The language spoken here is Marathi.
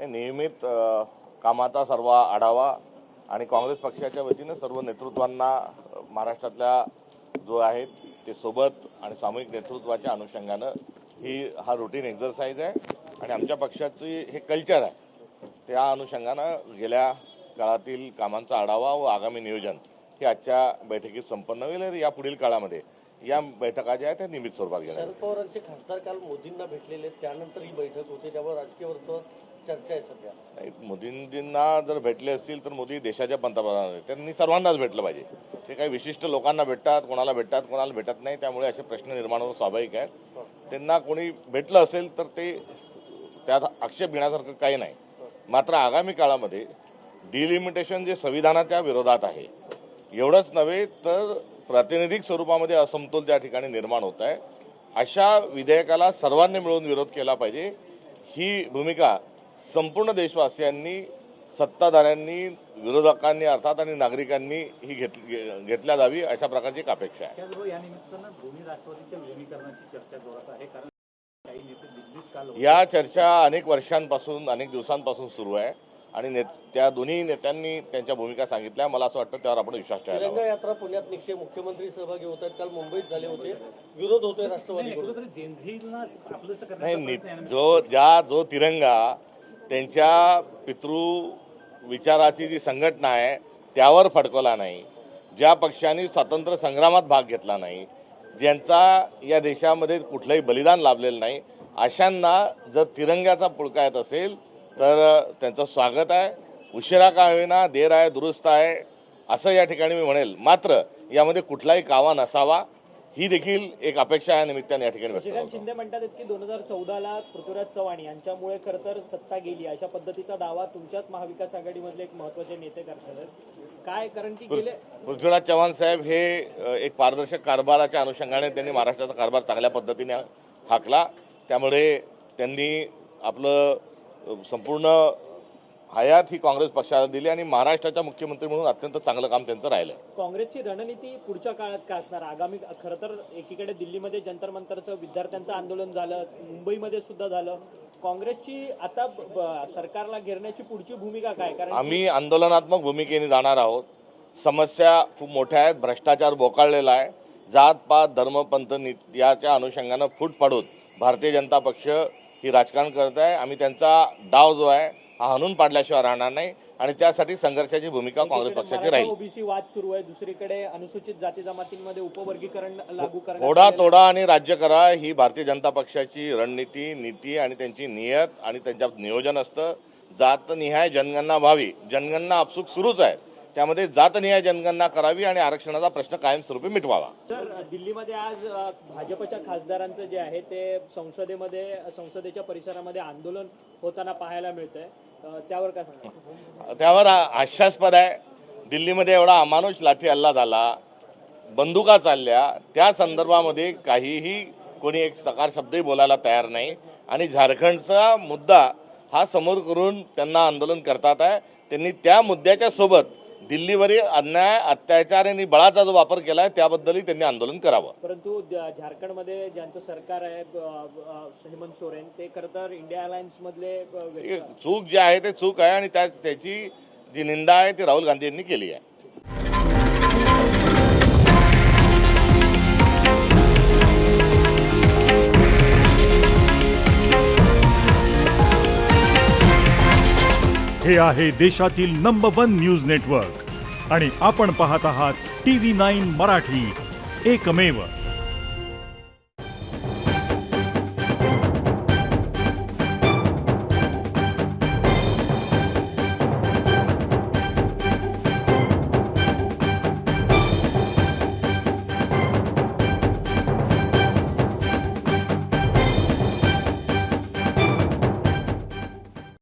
नियमित कामाचा सर्व आढावा आणि काँग्रेस पक्षाच्या वतीनं सर्व नेतृत्वांना महाराष्ट्रातल्या जो आहेत ते सोबत आणि सामूहिक नेतृत्वाच्या अनुषंगानं हा रुटीन एक्झरसाइज आहे आणि आमच्या पक्षाची हे कल्चर आहे। त्या अनुषंगानं गेल्या काळातील कामांचा आढावा व आगामी नियोजन हे आजच्या बैठकीत संपन्न होईल आणि या पुढील काळामध्ये या बैठका ज्या आहेत त्या नियमित स्वरूपात घेणार। शरद पवारांचे खासदार काल मोदींना भेटलेले, त्यानंतर ही बैठक होते, त्यावर राजकीय वर्तुळात चर्चा आहे सध्या। मोदींना जर भेटले असतील तर मोदी देशाच्या पंतप्रधान आहेत, त्यांनी सर्वांनाच भेटलं पाहिजे। ते काही विशिष्ट लोकांना भेटतात, कोणाला भेटत नाही, त्यामुळे असे प्रश्न निर्माण होणं स्वाभाविक आहे। त्यांना कोणी भेटलं असेल तर ते त्यात आक्षेप घेण्यासारखं काही नाही। मात्र आगामी काळामध्ये डिलिमिटेशन जे संविधानाच्या विरोधात आहे, एवढंच नव्हे तर प्रातिनिधिक स्वरूपामध्ये असमतोल त्या ठिकाणी निर्माण होत आहे, अशा विधेयकाला सर्वांनी मिळून विरोध केला पाहिजे। ही भूमिका संपूर्ण देशवासियांनी, सत्ताधाऱ्यांनी, विरोधकांनी अर्थात आणि नागरिकांनी ही घेतल्या जावी अशा प्रकारची एक अपेक्षा आहे। या निमित्तानं दोन्ही राष्ट्रवादीच्या विलीनीकरणाची चर्चा जोरात आहे, कारण काही नेते दिल्लीत काल या चर्चा अनेक वर्षांपासून, अनेक दिवसांपासून सुरू आहे आणि त्या दोन्ही नेत्यांनी त्यांच्या भूमिका सांगितल्या। मला असं वाटतं त्यावर आपण विश्वास ठेवायला हवा। तिरंगा यात्रा पुण्यात निघते, मुख्यमंत्री सहभागी होत आहेत, काल मुंबईत झाले होते, विरोध होतोय राष्ट्रवादीकडून। नाही, जो तिरंगा त्यांच्या पितृ विचाराची जी संघटना आहे त्यावर फडकवला नाही, ज्या पक्षांनी स्वातंत्र्य संग्रामात भाग घेतला नाही, ज्यांचा या देशामध्ये कुठलंही बलिदान लाभलेलं नाही, अशांना जर तिरंग्याचा पुळका येत असेल तर त्यांचं स्वागत आहे। उशिरा का होईना, देर आहे दुरुस्त आहे असं या ठिकाणी मी म्हणेल। मात्र यामध्ये कुठलाही कावा नसावा ही देखील एक अपेक्षा या निमित्ताने या ठिकाणी व्यक्त करतो। शिंदे म्हणतात की 2014ला पृथ्वीराज चव्हाण यांच्यामुळे खरं तर सत्ता गेली, अशा पद्धतीचा दावा तुमच्याच महाविकास आघाडीमधले एक महत्त्वाचे नेते करतात। काय, कारण की गेले पृथ्वीराज चव्हाण साहेब हे एक पारदर्शक कारभाराच्या अनुषंगाने त्यांनी महाराष्ट्राचा कारभार चांगल्या पद्धतीने हाकला, त्यामुळे त्यांनी आपलं संपूर्ण हयात ही काँग्रेस पक्षाला दिली आणि महाराष्ट्राच्या मुख्यमंत्री म्हणून अत्यंत चांगलं काम त्यांचं राहिलं। काँग्रेसची रणनीती पुढच्या काळात काय असणार? आगामी खरं तर एकीकडे दिल्लीमध्ये जंतर मंतरचं विद्यार्थ्यांचं आंदोलन झालं, मुंबईमध्ये सुद्धा झालं, काँग्रेसची आता सरकारला घेरण्याची पुढची भूमिका काय? कारण आम्ही आंदोलनात्मक भूमिकेने जाणार आहोत। समस्या खूप मोठ्या आहेत, भ्रष्टाचार बोकाळलेला आहे, जात पात धर्म पंथ याच्या अनुषंगानं फूट पाडून भारतीय जनता पक्ष ही राजकारण करत आहे। आम्ही त्यांचा डाव जो आहे हा हाणून पाडल्याशिवाय राहणार नाही आणि त्यासाठी संघर्षाची भूमिका काँग्रेस पक्षाची राहील। ओबीसी वाद सुरू आहे, दुसरीकडे अनुसूचित जाती जमातींमध्ये उपवर्गीकरण लागू करण्यात थोडा तोडा आणि राज्य करा ही भारतीय जनता पक्षाची रणनीती, नीती आणि त्यांची नियत आणि त्यांच्या नियोजन असतं। जातनिहाय जनगणना व्हावी, जनगणना आपसूक सुरूच आहे, त्यामध्ये जातनिहाय जनगणना करावी आणि आरक्षणाचा प्रश्न कायमस्वरूपी मिटवावा। तर दिल्लीमध्ये आज भाजपच्या खासदारांचं जे आहे ते संसदेच्या परिसरामध्ये आंदोलन होताना पाहायला मिळतंय, त्यावर काय सांगता? त्यावर हास्यास्पद आहे। दिल्लीमध्ये एवढा अमानुष लाठी हल्ला झाला, बंदुका चालल्या, त्या संदर्भामध्ये काहीही कोणी एक सकार शब्दही बोलायला तयार नाही आणि झारखंडचा मुद्दा हा समोर करून त्यांना आंदोलन करतात आहे। त्यांनी त्या मुद्द्याच्या सोबत दिल्लीवरील अन्याय, अत्याचार आणि बळाचा जो वापर केला आहे त्याबद्दलही त्यांनी आंदोलन करावं। परंतु झारखंडमध्ये ज्यांचं सरकार आहे हेमंत सोरेन, ते खरं तर इंडिया अलायन्स मधले चूक जी आहे ते चूक आहे आणि त्याची जी निंदा आहे ती राहुल गांधी यांनी केली आहे। हे आहे देशातील नंबर 1 न्यूज नेटवर्क आणि आपण पाहत आहात TV9 मराठी, एकमेव।